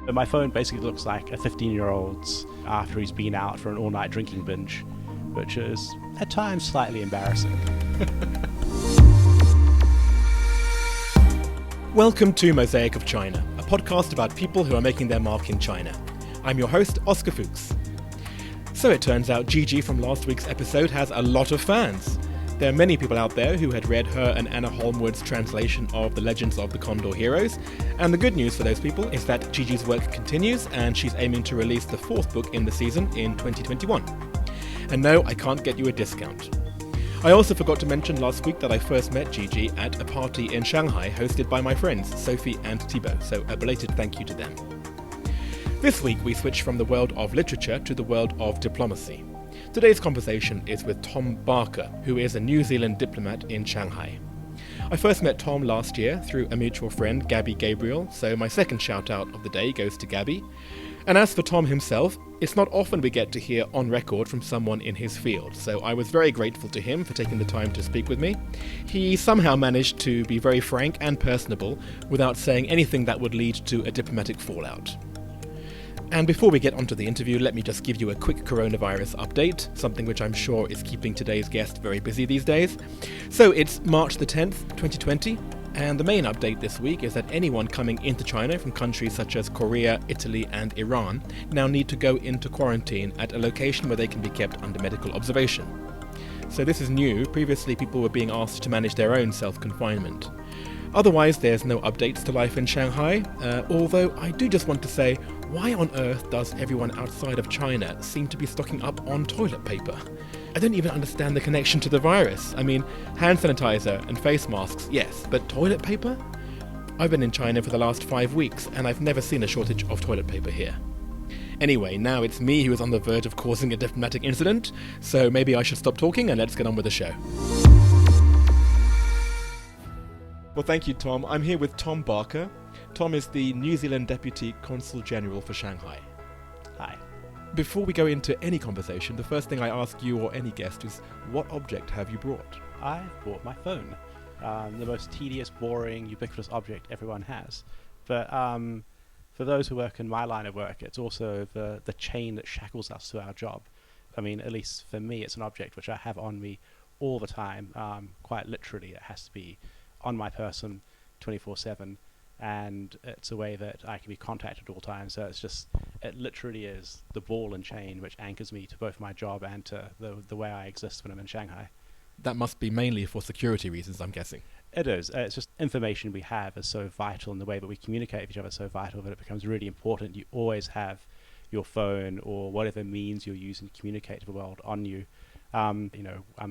But my phone basically looks like a 15-year-old's after he's been out for an all-night drinking binge, which is at times slightly embarrassing. Welcome to Mosaic of China, a podcast about people who are making their mark in China. I'm your host, Oscar Fuchs. So it turns out Gigi from last week's episode has a lot of fans. There are many people out there who had read her and Anna Holmwood's translation of The Legends of the Condor Heroes, and the good news for those people is that Gigi's work continues and she's aiming to release the fourth book in the season in 2021. And no, I can't get you a discount. I also forgot to mention last week that I first met Gigi at a party in Shanghai hosted by my friends Sophie and Thibaut, so a belated thank you to them. This week we switch from the world of literature to the world of diplomacy. Today's conversation is with Tom Barker, who is a New Zealand diplomat in Shanghai. I first met Tom last year through a mutual friend, Gabby Gabriel, so my second shout out of the day goes to Gabby. And as for Tom himself, it's not often we get to hear on record from someone in his field, so I was very grateful to him for taking the time to speak with me. He somehow managed to be very frank and personable without saying anything that would lead to a diplomatic fallout. And before we get onto the interview, let me just give you a quick coronavirus update, something which I'm sure is keeping today's guest very busy these days. So it's March the 10th, 2020, and the main update this week is that anyone coming into China from countries such as Korea, Italy and Iran now need to go into quarantine at a location where they can be kept under medical observation. So this is new. Previously people were being asked to manage their own self-confinement. Otherwise, there's no updates to life in Shanghai, although I do just want to say, why on earth does everyone outside of China seem to be stocking up on toilet paper? I don't even understand the connection to the virus. I mean, hand sanitizer and face masks, yes, but toilet paper? I've been in China for the last 5 weeks, and I've never seen a shortage of toilet paper here. Anyway, now it's me who is on the verge of causing a diplomatic incident, so maybe I should stop talking and let's get on with the show. Well, thank you, Tom. I'm here with Tom Barker. Tom is the New Zealand Deputy Consul-General for Shanghai. Hi. Before we go into any conversation, the first thing I ask you or any guest is, what object have you brought? I bought my phone. The most tedious, boring, ubiquitous object everyone has. But for those who work in my line of work, it's also the chain that shackles us to our job. I mean, at least for me, it's an object which I have on me all the time. Quite literally, it has to be on my person 24/7, and it's a way that I can be contacted at all times. So it literally is the ball and chain which anchors me to both my job and to the way I exist when I'm in Shanghai. That must be mainly for security reasons, I'm guessing. It is. It's just information we have is so vital, and the way that we communicate with each other is so vital that it becomes really important. You always have your phone or whatever means you're using to communicate to the world on you. I'm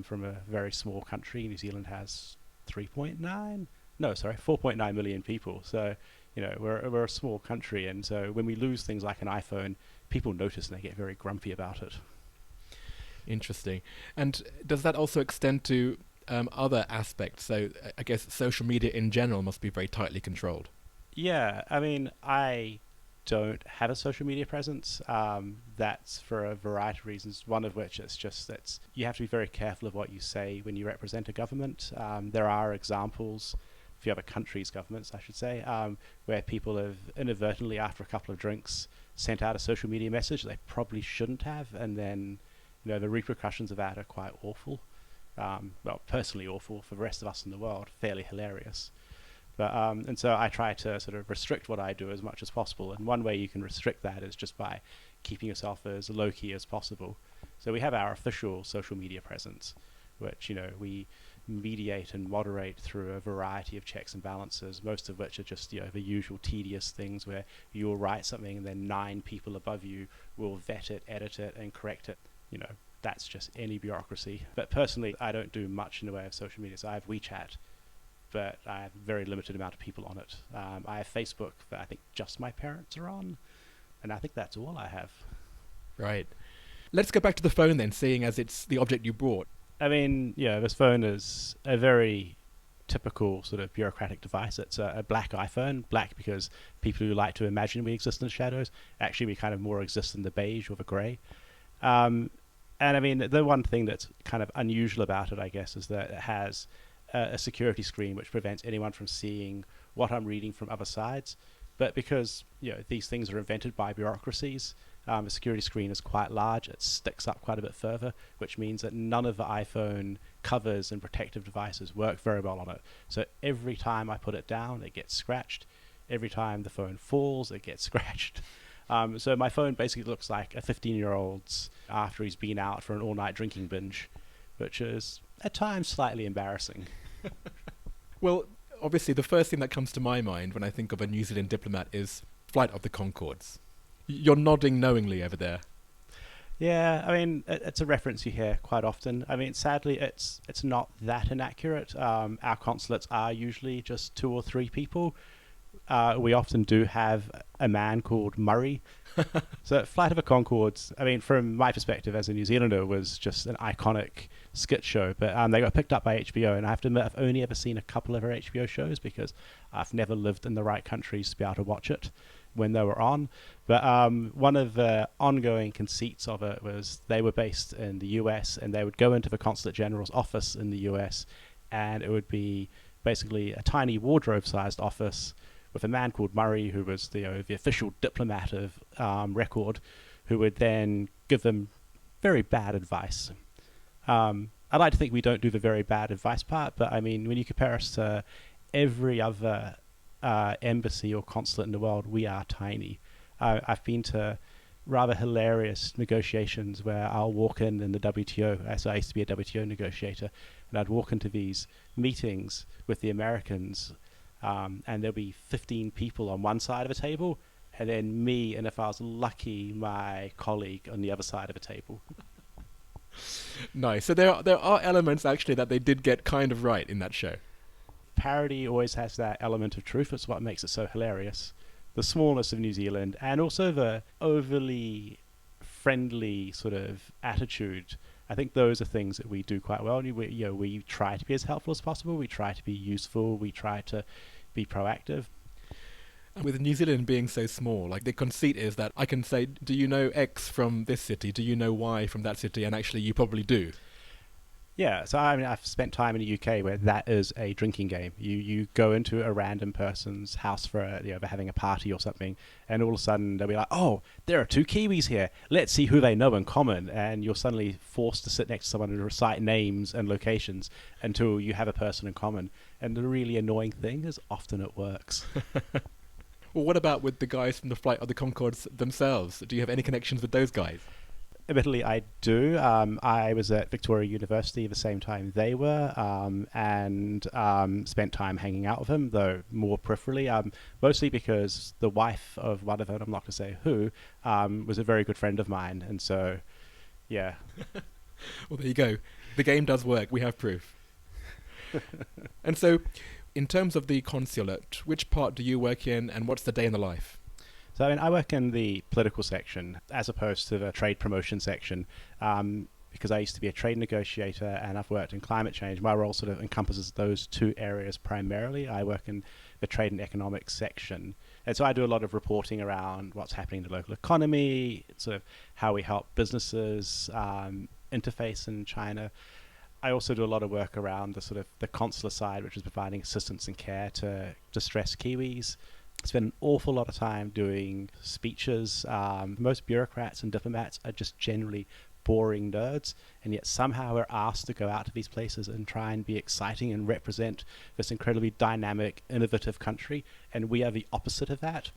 from a very small country. New Zealand has 4.9 million people. So, we're a small country, and so when we lose things like an iPhone, people notice and they get very grumpy about it. Interesting. And does that also extend to other aspects? So I guess social media in general must be very tightly controlled. Yeah, I mean, I don't have a social media presence. That's for a variety of reasons, one of which is just that you have to be very careful of what you say when you represent a government. There are examples, a few other countries' governments, I should say, where people have inadvertently, after a couple of drinks, sent out a social media message they probably shouldn't have, and then the repercussions of that are quite awful. Well, personally awful. For the rest of us in the world, fairly hilarious. But and so I try to sort of restrict what I do as much as possible, and one way you can restrict that is just by keeping yourself as low-key as possible. So we have our official social media presence, which we mediate and moderate through a variety of checks and balances, most of which are just the usual tedious things where you'll write something and then 9 people above you will vet it, edit it, and correct it. That's just any bureaucracy. But personally, I don't do much in the way of social media. So I have WeChat, but I have a very limited amount of people on it. I have Facebook that I think just my parents are on, and I think that's all I have. Right. Let's go back to the phone then, seeing as it's the object you brought. I mean, this phone is a very typical sort of bureaucratic device. It's a black iPhone, black because people who like to imagine we exist in the shadows, actually we kind of more exist in the beige or the grey. And I mean, the one thing that's kind of unusual about it, I guess, is that it has a security screen which prevents anyone from seeing what I'm reading from other sides. But because these things are invented by bureaucracies, the security screen is quite large. It sticks up quite a bit further, which means that none of the iPhone covers and protective devices work very well on it. So every time I put it down, it gets scratched. Every time the phone falls, it gets scratched. So my phone basically looks like a 15-year-old's after he's been out for an all-night drinking binge, which is at times slightly embarrassing. Well, obviously the first thing that comes to my mind when I think of a New Zealand diplomat is Flight of the Conchords. You're nodding knowingly over there. Yeah, I mean, it's a reference you hear quite often. I mean, sadly, it's not that inaccurate. Our consulates are usually just 2 or 3 people. We often do have a man called Murray. So Flight of the Conchords, I mean, from my perspective as a New Zealander, was just an iconic skit show. But they got picked up by HBO, and I have to admit, I've only ever seen a couple of her HBO shows because I've never lived in the right countries to be able to watch it when they were on. But one of the ongoing conceits of it was they were based in the US, and they would go into the Consulate-General's office in the US, and it would be basically a tiny wardrobe-sized office with a man called Murray, who was the official diplomat of record, who would then give them very bad advice. I like to think we don't do the very bad advice part, but I mean, when you compare us to every other embassy or consulate in the world, we are tiny. I've been to rather hilarious negotiations where I'll walk in the WTO, so I used to be a WTO negotiator, and I'd walk into these meetings with the Americans, and there'll be 15 people on one side of a table, and then me, and if I was lucky, my colleague on the other side of a table. Nice. So there are elements actually that they did get kind of right in that show. Parody always has that element of truth. It's what makes it so hilarious. The smallness of New Zealand, and also the overly friendly sort of attitude. I think those are things that we do quite well. We try to be as helpful as possible. We try to be useful. We try to be proactive. And with New Zealand being so small, like the conceit is that I can say, do you know X from this city? Do you know Y from that city? And actually you probably do. Yeah, so I mean, I've spent time in the UK where that is a drinking game. You go into a random person's house for they're having a party or something, and all of a sudden they'll be like, "Oh, there are 2 Kiwis here. Let's see who they know in common." And you're suddenly forced to sit next to someone and recite names and locations until you have a person in common. And the really annoying thing is often it works. Well, what about with the guys from the Flight of the Conchords themselves? Do you have any connections with those guys? Admittedly, I do. I was at Victoria University the same time they were, and spent time hanging out with them, though more peripherally, mostly because the wife of one of them, I'm not going to say who, was a very good friend of mine, and so, yeah. Well, there you go. The game does work. We have proof. And so, in terms of the consulate, which part do you work in, and what's the day in the life? So, I mean, I work in the political section as opposed to the trade promotion section, because I used to be a trade negotiator and I've worked in climate change. My role sort of encompasses those 2 areas primarily. I work in the trade and economics section. And so I do a lot of reporting around what's happening in the local economy, sort of how we help businesses interface in China. I also do a lot of work around the sort of the consular side, which is providing assistance and care to distressed Kiwis. Spend an awful lot of time doing speeches. Most bureaucrats and diplomats are just generally boring nerds, and yet somehow we're asked to go out to these places and try and be exciting and represent this incredibly dynamic, innovative country, and we are the opposite of that.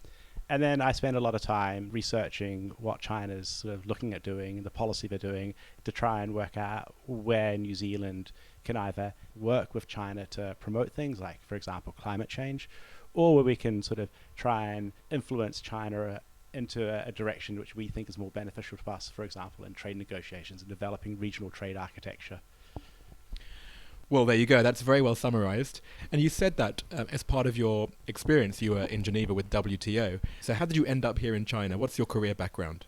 And then I spend a lot of time researching what China's sort of looking at doing, the policy they're doing, to try and work out where New Zealand can either work with China to promote things like, for example, climate change, or where we can sort of try and influence China into a direction which we think is more beneficial to us, for example, in trade negotiations and developing regional trade architecture. Well, there you go. That's very well summarized. And you said that as part of your experience, you were in Geneva with WTO. So how did you end up here in China? What's your career background?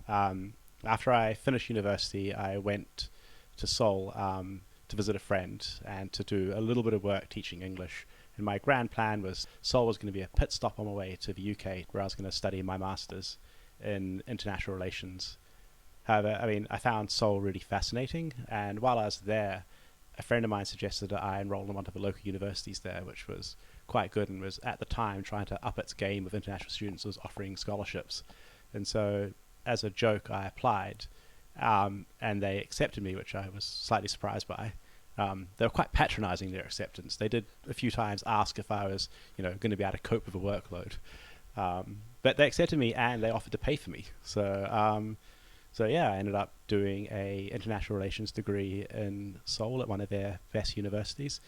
After I finished university, I went to Seoul to visit a friend and to do a little bit of work teaching English. And my grand plan was Seoul was going to be a pit stop on my way to the UK, where I was going to study my master's in international relations. However, I mean, I found Seoul really fascinating, and while I was there, a friend of mine suggested that I enroll in one of the local universities there, which was quite good and was at the time trying to up its game with international students, was offering scholarships. And so as a joke, I applied, and they accepted me, which I was slightly surprised by. They were quite patronizing, their acceptance. They did a few times ask if I was, going to be able to cope with a workload. But they accepted me and they offered to pay for me. So yeah, I ended up doing a international relations degree in Seoul at one of their best universities.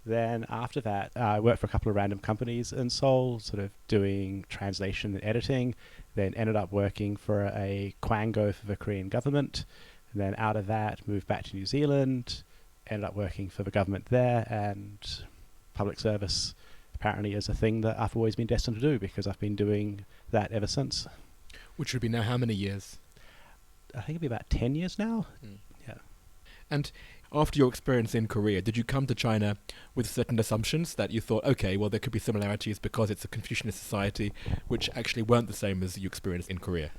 Then after that, I worked for a couple of random companies in Seoul, sort of doing translation and editing. Then ended up working for a Quango for the Korean government. And then out of that, moved back to New Zealand, ended up working for the government there, and public service apparently is a thing that I've always been destined to do because I've been doing that ever since. Which would be now how many years? I think it'd be about 10 years now. Yeah. And after your experience in Korea, did you come to China with certain assumptions that you thought, okay, well, there could be similarities because it's a Confucianist society, which actually weren't the same as you experienced in Korea?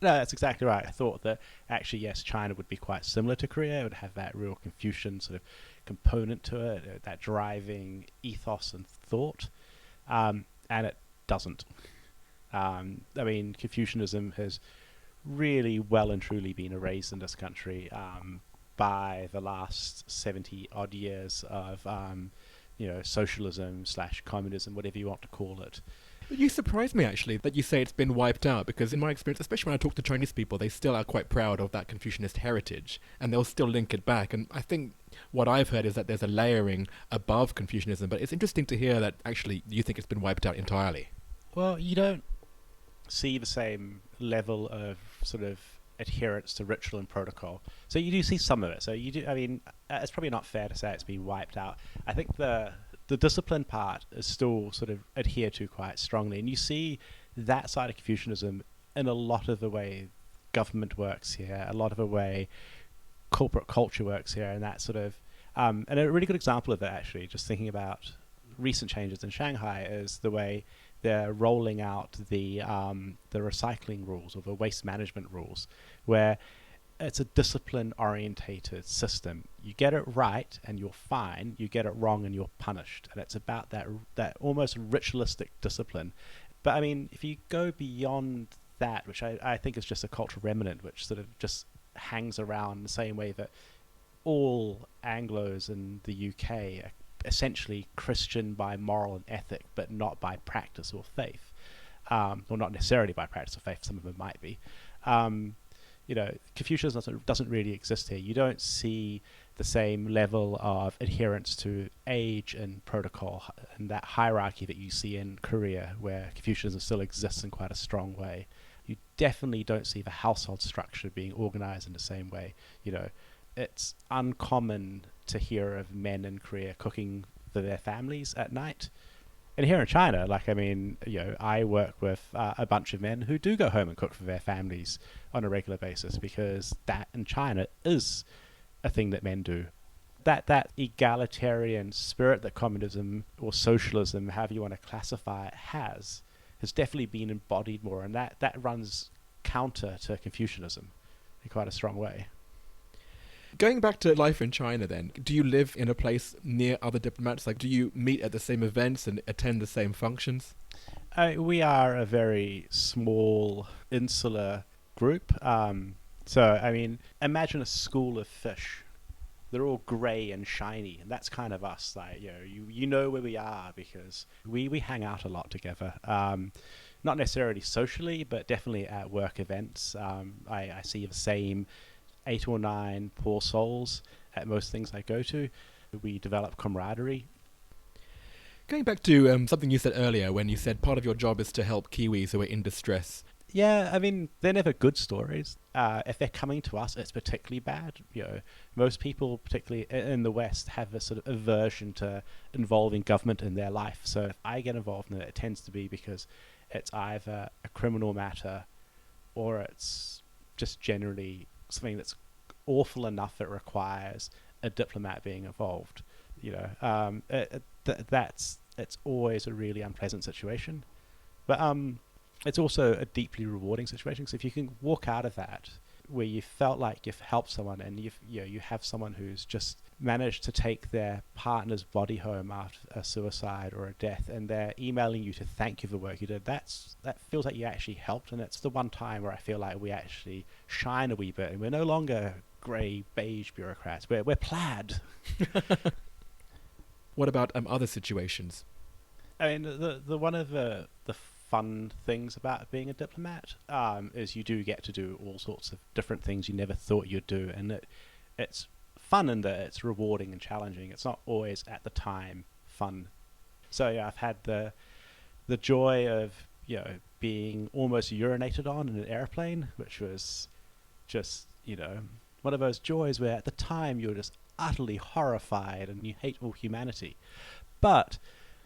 No, that's exactly right. I thought that actually, yes, China would be quite similar to Korea. It would have that real Confucian sort of component to it, that driving ethos and thought, and it doesn't. Confucianism has really well and truly been erased in this country by the last 70 odd years of socialism / communism, whatever you want to call it. You surprised me, actually, that you say it's been wiped out, because in my experience, especially when I talk to Chinese people, they still are quite proud of that Confucianist heritage, and they'll still link it back. And I think what I've heard is that there's a layering above Confucianism, but it's interesting to hear that actually you think it's been wiped out entirely. Well, you don't see the same level of sort of adherence to ritual and protocol. So you do see some of it. So you do, it's probably not fair to say it's been wiped out. I think the discipline part is still sort of adhered to quite strongly. And you see that side of Confucianism in a lot of the way government works here, a lot of the way corporate culture works here, and that sort of... and a really good example of that, actually, just thinking about recent changes in Shanghai, is the way they're rolling out the recycling rules or the waste management rules, where it's a discipline-orientated system. You get it right and you're fine. You get it wrong and you're punished. And it's about that almost ritualistic discipline. But I mean, if you go beyond that, which I think is just a cultural remnant, which sort of just hangs around the same way that all Anglos in the UK are essentially Christian by moral and ethic, but not by practice or faith, or not necessarily by practice or faith. Some of them might be. Confucianism doesn't really exist here. You don't see the same level of adherence to age and protocol and that hierarchy that you see in Korea, where Confucianism still exists in quite a strong way. You definitely don't see the household structure being organized in the same way. It's uncommon to hear of men in Korea cooking for their families at night. And here in China, I work with a bunch of men who do go home and cook for their families on a regular basis, because that in China is a thing that men do. That egalitarian spirit that communism or socialism, however you want to classify it, has definitely been embodied more, and that runs counter to Confucianism in quite a strong way. Going back to life in China then, do you live in a place near other diplomats? Like, do you meet at the same events and attend the same functions? We are a very small, insular group. Imagine a school of fish. They're all grey and shiny, and that's kind of us. You know where we are because we hang out a lot together. Not necessarily socially, but definitely at work events. I see the same 8 or 9 poor souls at most things I go to. We develop camaraderie. Going back to something you said earlier, when you said part of your job is to help Kiwis who are in distress. Yeah, they're never good stories. If they're coming to us, it's particularly bad. Most people, particularly in the West, have a sort of aversion to involving government in their life. So if I get involved in it, it tends to be because it's either a criminal matter or it's just generally something that's awful enough that requires a diplomat being involved. It's always a really unpleasant situation, but it's also a deeply rewarding situation. So if you can walk out of that where you felt like you've helped someone, and you have someone who's just managed to take their partner's body home after a suicide or a death, and they're emailing you to thank you for the work you did. That feels like you actually helped, and it's the one time where I feel like we actually shine a wee bit, and we're no longer grey beige bureaucrats. We're plaid. What about other situations? I mean, the one of the fun things about being a diplomat is you do get to do all sorts of different things you never thought you'd do, and it's fun in that it's rewarding and challenging. It's not always at the time fun. So yeah, I've had the joy of being almost urinated on in an airplane, which was just one of those joys where at the time you're just utterly horrified and you hate all humanity, but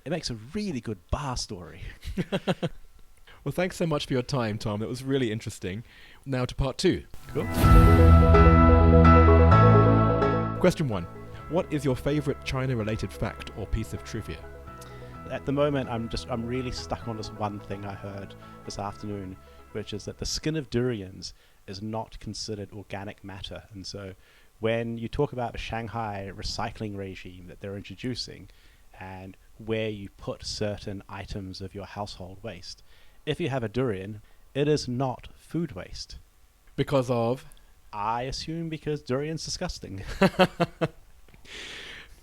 it makes a really good bar story. Well, thanks so much for your time, Tom. That was really interesting. Now to part 2. Cool. Question 1. What is your favourite China-related fact or piece of trivia? At the moment, I'm really stuck on this one thing I heard this afternoon, which is that the skin of durians is not considered organic matter. And so when you talk about the Shanghai recycling regime that they're introducing and where you put certain items of your household waste, if you have a durian, it is not food waste. Because of? I assume because durian's disgusting.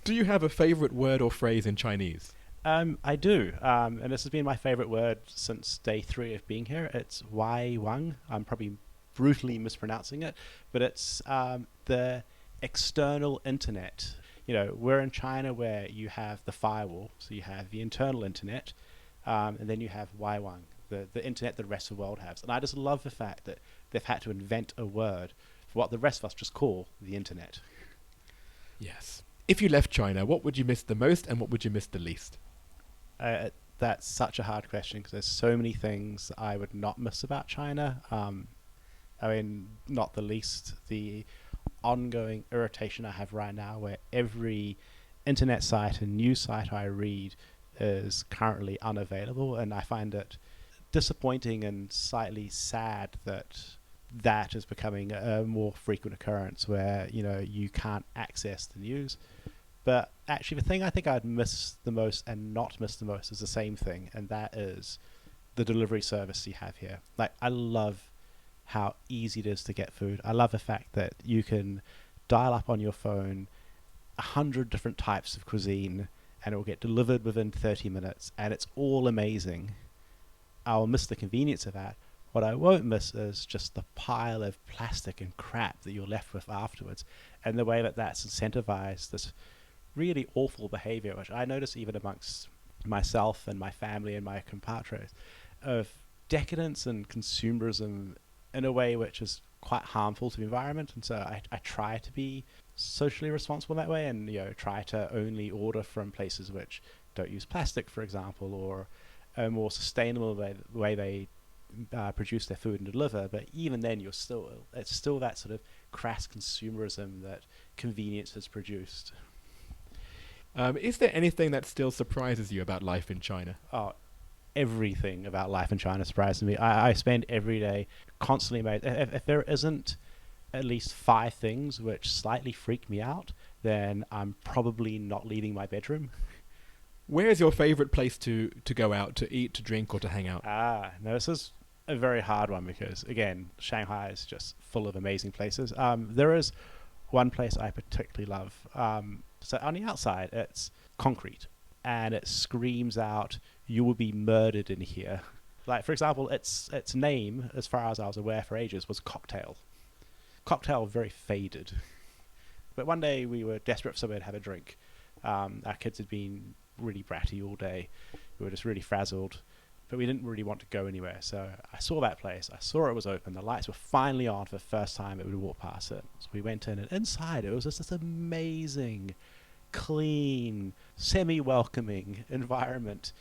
Do you have a favourite word or phrase in Chinese? I do, and this has been my favourite word since day 3 of being here. It's Wai Wang. I'm probably brutally mispronouncing it, but it's the external internet. We're in China where you have the firewall, so you have the internal internet, and then you have Wai Wang, the internet that the rest of the world has. And I just love the fact that they've had to invent a word for what the rest of us just call the internet. Yes. If you left China, what would you miss the most and what would you miss the least? That's such a hard question because there's so many things I would not miss about China. I mean, not the least, the ongoing irritation I have right now where every internet site and news site I read is currently unavailable, and I find it disappointing and slightly sad that is becoming a more frequent occurrence where you can't access the news. But actually the thing I think I'd miss the most and not miss the most is the same thing, and that is the delivery service you have here. Like, I love how easy it is to get food. I love the fact that you can dial up on your phone 100 different types of cuisine and it will get delivered within 30 minutes, and it's all amazing. I'll miss the convenience of that. What I won't miss is just the pile of plastic and crap that you're left with afterwards, and the way that that's incentivized this really awful behavior, which I notice even amongst myself and my family and my compatriots, of decadence and consumerism in a way which is quite harmful to the environment. And so I try to be socially responsible that way, and try to only order from places which don't use plastic, for example, or a more sustainable way they produce their food and deliver. But even then, it's still that sort of crass consumerism that convenience has produced. Is there anything that still surprises you about life in China? Oh, everything about life in China surprises me. I spend every day constantly amazed. If there isn't at least 5 things which slightly freak me out, then I'm probably not leaving my bedroom. Where is your favourite place to go out, to eat, to drink, or to hang out? No, this is a very hard one because, again, Shanghai is just full of amazing places. There is one place I particularly love. So on the outside, it's concrete, and it screams out, "You will be murdered in here." Like, for example, its name, as far as I was aware for ages, was Cocktail. Cocktail, very faded. But one day we were desperate for somewhere to have a drink. Our kids had been really bratty all day. We were just really frazzled, but we didn't really want to go anywhere. So I saw that place. I saw it was open. The lights were finally on for the first time that we would walk past it. So we went in, and inside it was just this amazing, clean, semi-welcoming environment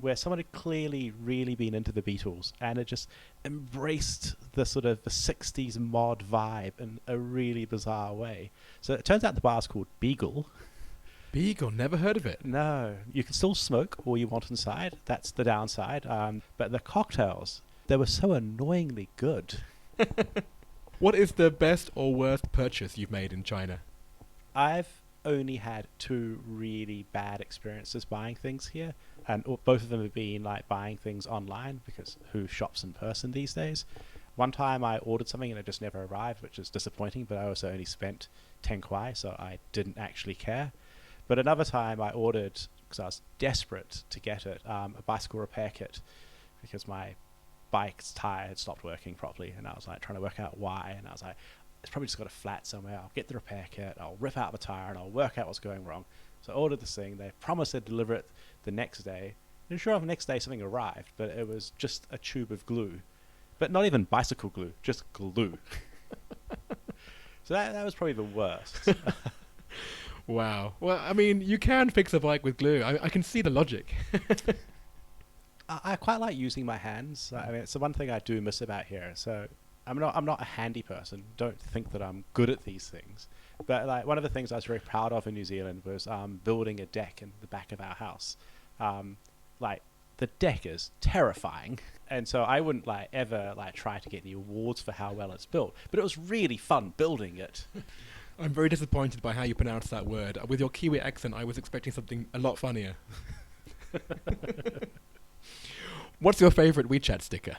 where someone had clearly really been into the Beatles, and it just embraced the sort of the 60s mod vibe in a really bizarre way. So it turns out the bar's called Beagle. Beagle, never heard of it. No, you can still smoke all you want inside. That's the downside. But the cocktails, they were so annoyingly good. What is the best or worst purchase you've made in China? I've only had 2 really bad experiences buying things here, and both of them have been like buying things online, because who shops in person these days? One time I ordered something and it just never arrived, which is disappointing, but I also only spent 10 kwai, so I didn't actually care. But another time I ordered, because I was desperate to get it, a bicycle repair kit, because my bike's tire had stopped working properly, and I was like trying to work out why, and I was like, it's probably just got a flat somewhere. I'll get the repair kit, I'll rip out the tire, and I'll work out what's going wrong. So I ordered this thing. They promised they'd deliver it the next day, and sure enough, the next day something arrived, but it was just a tube of glue. But not even bicycle glue, just glue. So that was probably the worst. Wow. Well, I mean, you can fix a bike with glue. I can see the logic. I quite like using my hands. I mean, it's the one thing I do miss about here. So I'm not a handy person. Don't think that I'm good at these things. But like one of the things I was very proud of in New Zealand was building a deck in the back of our house. Like the deck is terrifying, and so I wouldn't like ever like try to get any awards for how well it's built. But it was really fun building it. I'm very disappointed by how you pronounce that word. With your Kiwi accent, I was expecting something a lot funnier. What's your favourite WeChat sticker?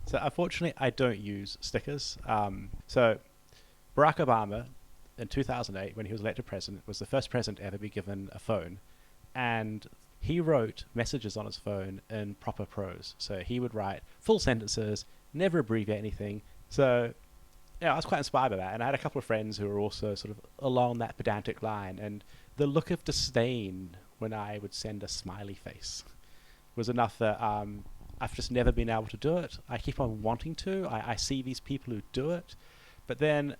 So unfortunately, I don't use stickers. So Barack Obama, in 2008, when he was elected president, was the first president to ever be given a phone. And he wrote messages on his phone in proper prose. So he would write full sentences, never abbreviate anything. So yeah, I was quite inspired by that. And I had a couple of friends who were also sort of along that pedantic line. And the look of disdain when I would send a smiley face was enough that I've just never been able to do it. I keep on wanting to. I see these people who do it. But then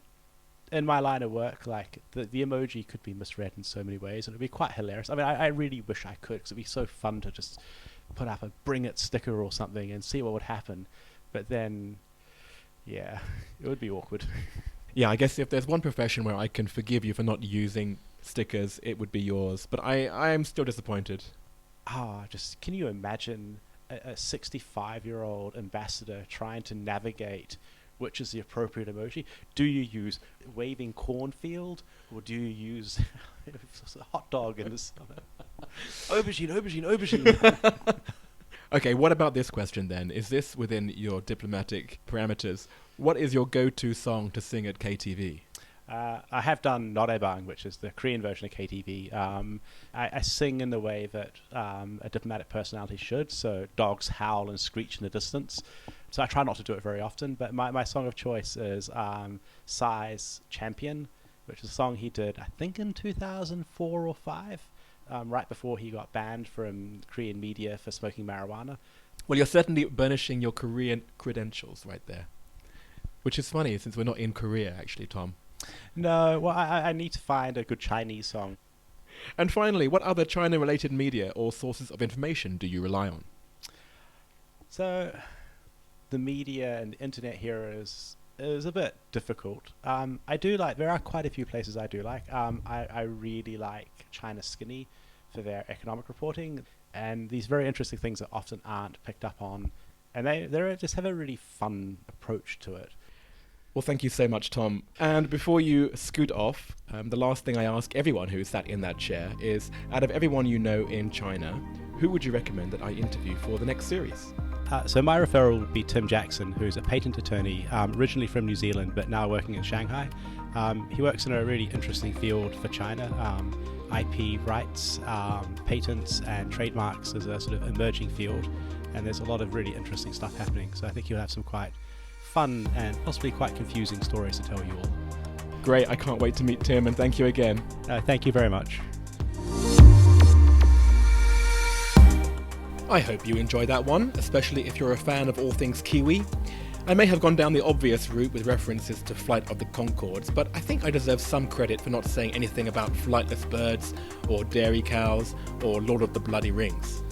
in my line of work, like the emoji could be misread in so many ways, and it would be quite hilarious. I mean, I really wish I could, because it would be so fun to just put up a bring it sticker or something and see what would happen. But then, yeah, it would be awkward. Yeah, I guess if there's one profession where I can forgive you for not using stickers, it would be yours. But I am still disappointed. Just can you imagine a 65-year-old ambassador trying to navigate which is the appropriate emoji? Do you use waving cornfield, or do you use a hot dog in this aubergine? Okay, what about this question then? Is this within your diplomatic parameters? What is your go-to song to sing at KTV? I have done Noraebang, which is the Korean version of KTV. I sing in the way that a diplomatic personality should, so dogs howl and screech in the distance. So I try not to do it very often, but my song of choice is Psy's Champion, which is a song he did, I think, in 2004 or 5, right before he got banned from Korean media for smoking marijuana. Well, you're certainly burnishing your Korean credentials right there, which is funny since we're not in Korea, actually, Tom. No, well, I need to find a good Chinese song. And finally, what other China-related media or sources of information do you rely on? So, the media and the internet here is a bit difficult. I do like, there are quite a few places I do like. I really like China Skinny for their economic reporting, and these very interesting things that often aren't picked up on, and they just have a really fun approach to it. Well, thank you so much, Tom. And before you scoot off, the last thing I ask everyone who is sat in that chair is, out of everyone you know in China, who would you recommend that I interview for the next series? So my referral would be Tim Jackson, who's a patent attorney, originally from New Zealand, but now working in Shanghai. He works in a really interesting field for China. IP rights, patents and trademarks is a sort of emerging field, and there's a lot of really interesting stuff happening. So I think you'll have some quite fun and possibly quite confusing stories to tell you all. Great, I can't wait to meet Tim, and thank you again. Thank you very much. I hope you enjoyed that one, especially if you're a fan of all things Kiwi. I may have gone down the obvious route with references to Flight of the Conchords, but I think I deserve some credit for not saying anything about flightless birds, or dairy cows, or Lord of the Bloody Rings.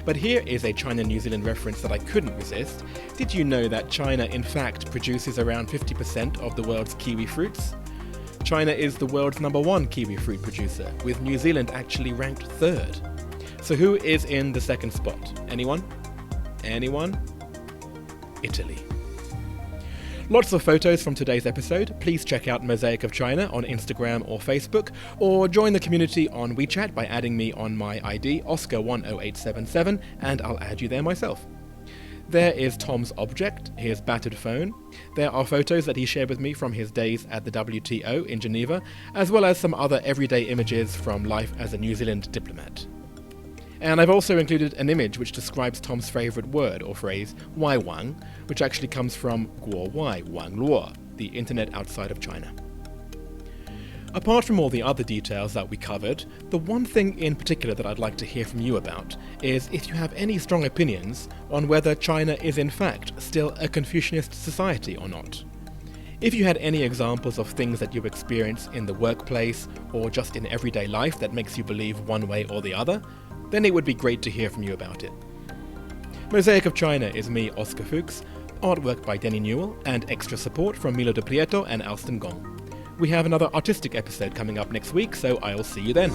But here is a China-New Zealand reference that I couldn't resist. Did you know that China, in fact, produces around 50% of the world's kiwi fruits? China is the world's #1 kiwi fruit producer, with New Zealand actually ranked 3rd. So who is in the 2nd spot? Anyone? Italy. Lots of photos from today's episode. Please check out Mosaic of China on Instagram or Facebook, or join the community on WeChat by adding me on my ID, s01e25, and I'll add you there myself. There is Tom's object, his battered phone. There are photos that he shared with me from his days at the WTO in Geneva, as well as some other everyday images from life as a New Zealand diplomat. And I've also included an image which describes Tom's favourite word or phrase, Wai Wang, which actually comes from Guo Wai Wang Luo, the internet outside of China. Apart from all the other details that we covered, the one thing in particular that I'd like to hear from you about is if you have any strong opinions on whether China is in fact still a Confucianist society or not. If you had any examples of things that you've experienced in the workplace or just in everyday life that makes you believe one way or the other, then it would be great to hear from you about it. Mosaic of China is me, Oscar Fuchs, artwork by Denny Newell, and extra support from Milo de Prieto and Alston Gong. We have another artistic episode coming up next week, so I'll see you then.